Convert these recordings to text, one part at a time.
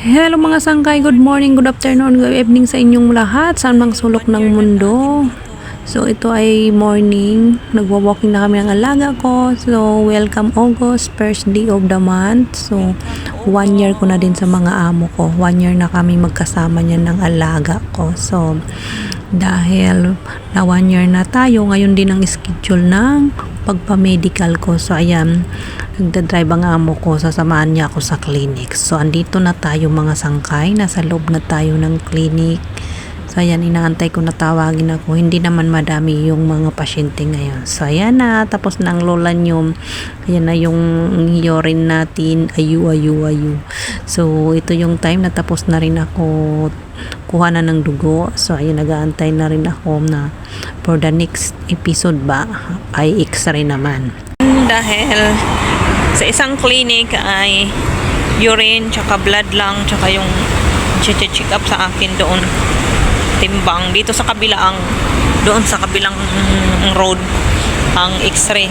Hello mga sangkay, good morning, good afternoon, good evening sa inyong lahat, saan mang sulok ng mundo. So ito ay morning, nagwa-walking na kami ng alaga ko. So welcome August, first day of the month. So 1 year ko na din sa mga amo ko, 1 year na kami magkasama niyan ng alaga ko. So dahil na 1 year na tayo, ngayon din ang schedule ng pagpa-medical ko. So ayan, nagdadrive ang amo ko, sasamahan niya ako sa clinic. So andito na tayo mga sangkay, nasa loob na tayo ng clinic. So ayan, inaantay ko na tawagin ako. Hindi naman madami yung mga pasyente ngayon. So ayan na, tapos na ang lola nyo. Ayan na yung urine natin, ayu. So ito yung time na tapos na rin ako kuha na ng dugo. So ayun, nag-aantay na rin ako na for the next episode ba ay x-ray naman. Dahil sa isang clinic ay urine tsaka blood lang tsaka yung check up sa akin doon timbang. Dito sa kabilang doon sa kabilang road ang x-ray,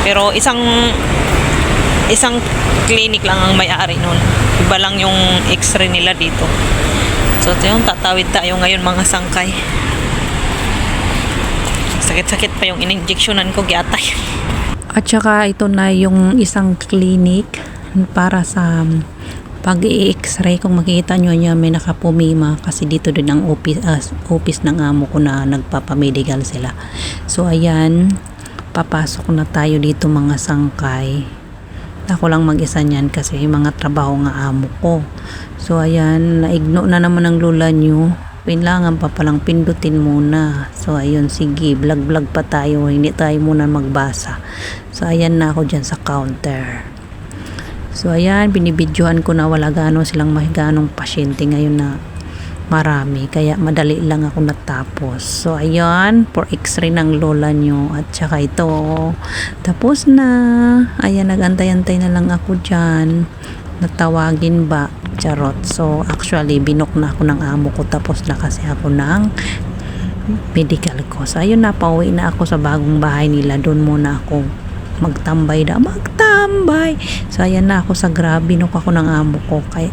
pero isang clinic lang ang may-ari nun, iba lang yung x-ray nila dito. So yung tatawid tayo ngayon mga sangkay. Sakit-sakit pa yung in-injectionan ko, giatay. At saka ito na yung isang clinic para sa pag-i-x-ray. Kung makikita nyo niya, may nakapumima kasi dito din ang office ng amo ko na nagpapamedical sila. So ayan, papasok na tayo dito mga sangkay. Ako lang mag-isa niyan kasi mga trabaho nga amo ko. So ayan, naigno na naman ang lola nyo. Kailangan pa palang pindutin muna. So ayun, sige, vlog pa tayo, hindi tayo muna magbasa. So ayan na ako dyan sa counter. So ayan, binibidyohan ko na wala gano'n silang mahiganong pasyente ngayon na marami, kaya madali lang ako natapos. So ayan, for x-ray ng lola nyo. At saka ito, tapos na. Ayan, nag-antay-antay na lang ako dyan, natawagin ba, charot. So actually binok na ako ng amo ko, tapos na kasi ako ng medical ko. So ayun na, pauwi na ako sa bagong bahay nila. Doon muna ako magtambay. So ayan na ako sa Grab, binok ako ng amo ko kay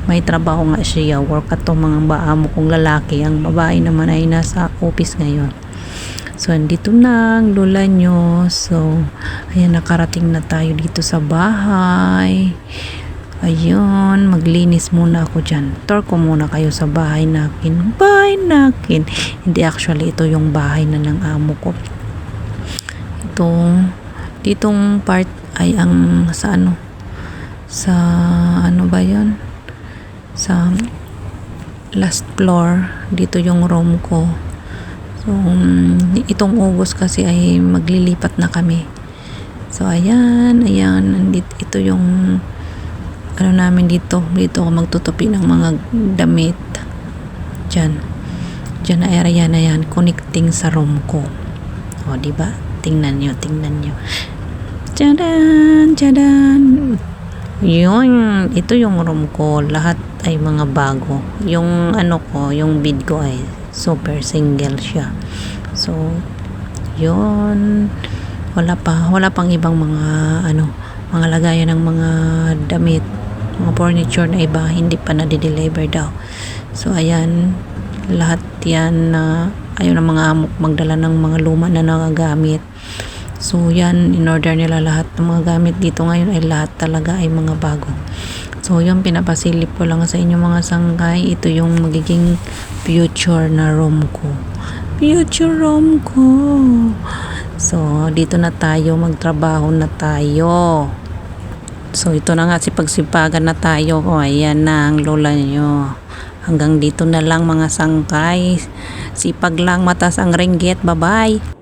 may trabaho nga siya, work at mga amo kong lalaki, ang babae naman ay nasa office ngayon. So andito na ang lola nyo. So ayan, nakarating na tayo dito sa bahay. Ayun, maglinis muna ako dyan. Tour ko muna kayo sa bahay nakin. Hindi, actually ito yung bahay na ng amo ko. Ditong part ay ang sa ano ba yun? Sa last floor. Dito yung room ko. So itong August kasi ay maglilipat na kami. So ayan, ito yung ano namin dito ako magtutupi ng mga damit dyan na area na yan, connecting sa room ko. O diba, tingnan nyo. Tadaan. Yun, ito yung room ko, lahat ay mga bago. Yung yung bed ko ay super single siya. So yun, wala pang ibang mga mga lagayan ng mga damit, mga furniture na iba, hindi pa na-deliver daw. So ayan, lahat yan na ayaw ng mga amo magdala ng mga luma na nagagamit. So yan, in-order nila lahat ng mga gamit dito ngayon, ay lahat talaga ay mga bago. So yung pinapasilip ko lang sa inyo mga sangkay, ito yung magiging future na room ko. So dito na tayo, magtrabaho na tayo. So ito na nga, sipagsipagan na tayo. O ayan na ang lola nyo. Hanggang dito na lang mga sangkay. Sipag lang, matas ang ringgit. Bye bye.